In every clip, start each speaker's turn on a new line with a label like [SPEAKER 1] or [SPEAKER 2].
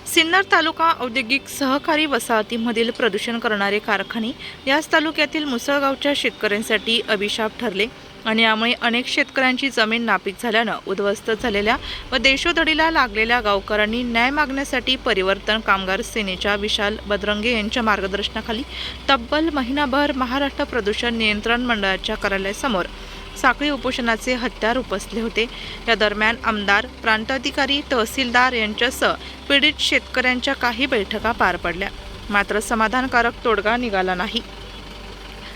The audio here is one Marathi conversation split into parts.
[SPEAKER 1] सिन्नर तालुका औद्योगिक सहकारी वसाहतीमधील प्रदूषण करणारे कारखाने याच तालुक्यातील मुसळगावच्या शेतकऱ्यांसाठी अभिशाप ठरले आणि यामुळे अनेक शेतकऱ्यांची जमीन नापीक झाल्यानं उद्ध्वस्त झालेल्या व देशोधडीला लागलेल्या गावकऱ्यांनी न्याय मागण्यासाठी परिवर्तन कामगार सेनेच्या विशाल बदरंगे यांच्या मार्गदर्शनाखाली तब्बल महिनाभर महाराष्ट्र प्रदूषण नियंत्रण मंडळाच्या कार्यालयासमोर साखळी उपोषणाचे हत्यार उपसले होते। या दरम्यान आमदार, प्रांताधिकारी, तहसीलदार यांच्यासह पीडित शेतकऱ्यांच्या काही बैठका पार पडल्या, मात्र समाधानकारक तोडगा निघाला नाही।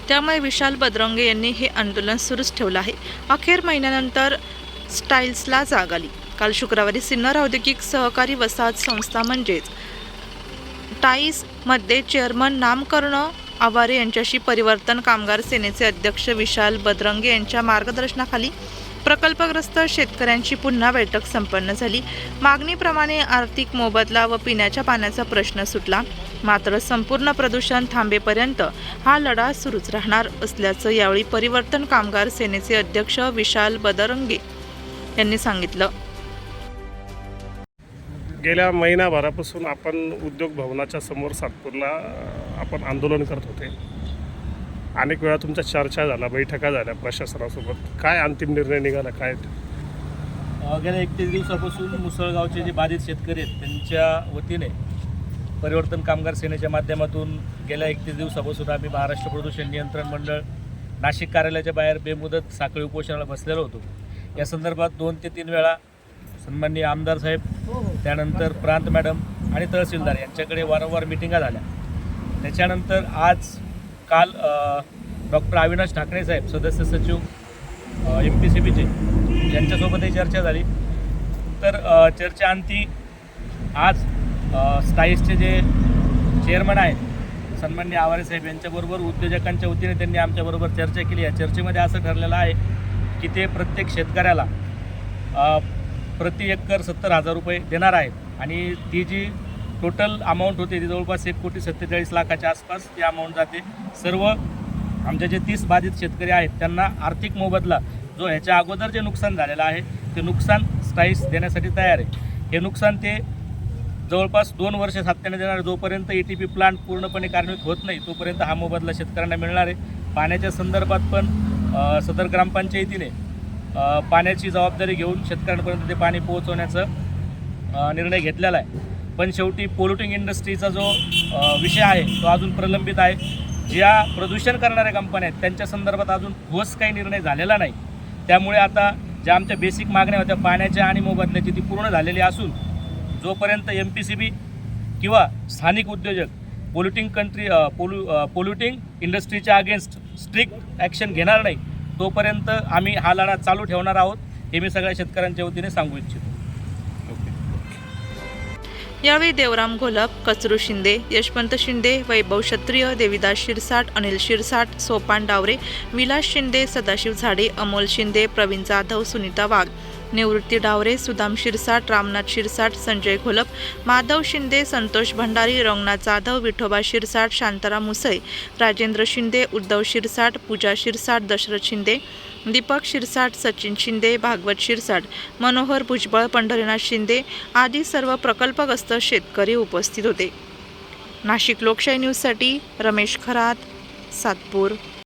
[SPEAKER 1] त्यामुळे विशाल बदरंगे यांनी हे आंदोलन सुरूच ठेवलं आहे। अखेर महिन्यानंतर स्टाईल्सला जाग आली। काल शुक्रवारी सिन्नर औद्योगिक सहकारी वसाहत संस्था म्हणजेच टाईस मध्ये चेअरमन नामकर्ण आवारे यांच्याशी परिवर्तन कामगार सेनेचे अध्यक्ष विशाल बदरंगे यांच्या मार्गदर्शनाखाली प्रकल्पग्रस्त शेतकऱ्यांची पुन्हा बैठक संपन्न झाली। मागणीप्रमाणे आर्थिक मोबदला व पिण्याच्या पाण्याचा प्रश्न सुटला, मात्र संपूर्ण प्रदूषण थांबेपर्यंत हा लढा सुरूच राहणार असल्याचं यावेळी परिवर्तन कामगार सेनेचे अध्यक्ष विशाल बदरंगे यांनी सांगितलं।
[SPEAKER 2] गेल्या महिनाभरापासून आपण उद्योग भवनाच्या समोर सातपूरला आपण आंदोलन करत होते। अनेक वेळा तुमच्या चर्चा झाल्या, बैठका झाल्या प्रशासनासोबत। काय अंतिम निर्णय निघाला काय?
[SPEAKER 3] गेल्या 31 दिवसापासून मुसळगावचे जे बाधित शेतकरी आहेत त्यांच्या वतीने परिवर्तन कामगार सेनेच्या माध्यमातून गेल्या 31 दिवसापासून आम्ही महाराष्ट्र प्रदूषण नियंत्रण मंडळ नाशिक कार्यालयाच्या बाहेर बेमुदत साखळी उपोषणाला बसलेलो होतो। या संदर्भात 2 ते 3 वेळा सन्माननीय आमदार साहेब, त्यानंतर प्रांत मॅडम आणि तहसीलदार यांच्याकडे वारंवार मिटिंगा झाल्या। त्याच्यानंतर काल डॉक्टर अविनाश ठाकरे साहेब, सदस्य सचिव MPCBचे, यांच्यासोबतही चर्चा झाली। तर चर्चेअंती आज स्टाईसचे जे चेअरमन आहेत सन्माननीय आवारे साहेब यांच्याबरोबर उद्योजकांच्या वतीने त्यांनी आमच्याबरोबर चर्चा केली। या चर्चेमध्ये असं ठरलेलं आहे की ते प्रत्येक शेतकऱ्याला प्रति एकर 70,000 रुपये देणार आहेत आणि ती जी टोटल अमाऊंट होते ती जवळपास 1,47,00,000 आसपास ती अमाऊंट जाते। सर्व आमचे जे 30 बाधित शेतकरी आहेत त्यांना आर्थिक मोबदला जो ह्याच्या अगोदर जे नुकसान झालेलं आहे ते नुकसान स्टाईस देण्यासाठी तयार आहे। हे नुकसान ते जवळपास 2 वर्ष सातत्याने देणार। जोपर्यंत ETP प्लांट पूर्णपणे कार्यान्वित होत नाही तोपर्यंत हा मोबदला शेतकऱ्यांना मिळणार आहे। पाण्याच्या संदर्भात पण सदर ग्रामपंचायतीने पाण्याची जबाबदारी घेऊन शेतकऱ्यांपर्यंत ते पाणी पोहोचवण्याचा निर्णय घेतलेला आहे। पण शेवटी पोल्युटिंग इंडस्ट्रीचा जो विषय आहे तो अजून प्रलंबित आहे। ज्या प्रदूषण करणाऱ्या कंपन्या आहेत त्यांच्या संदर्भात अजून ठोस काही निर्णय झालेला नाही। त्यामुळे आता ज्या आमच्या बेसिक मागण्या होत्या पाण्याच्या आणि मोबदल्याची ती पूर्ण झालेली असून जोपर्यंत MPCB किंवा स्थानिक उद्योजक पोल्युटिंग इंडस्ट्रीच्या अगेन्स्ट स्ट्रिक्ट ॲक्शन घेणार नाही तोपर्यंत आम्ही हा लढा चालू ठेवणार आहोत, हे मी सगळ्या शेतकऱ्यांच्या वतीने सांगू इच्छितो।
[SPEAKER 1] यावेळी देवराम घोलप, कचरू शिंदे, यशवंत शिंदे, वैभव क्षत्रिय, देविदास शिरसाट, अनिल शिरसाट, सोपान डावरे, विलास शिंदे, सदाशिव झाडे, अमोल शिंदे, प्रवीण जाधव, सुनीता वाघ, निवृत्ती डावरे, सुदाम शिरसाट, रामनाथ शिरसाट, संजय घोलप, माधव शिंदे, संतोष भंडारी, रंगनाथ जाधव, विठोबा शिरसाट, शांताराम मुसळे, राजेंद्र शिंदे, उद्धव शिरसाट, पूजा शिरसाट, दशरथ शिंदे, दीपक शिरसाट, सचिन शिंदे, भागवत शिरसाट, मनोहर भुजबळ, पंढरीनाथ शिंदे आदी सर्व प्रकल्पग्रस्त शेतकरी उपस्थित होते। नाशिक लोकशाही न्यूजसाठी रमेश खरात, सातपूर।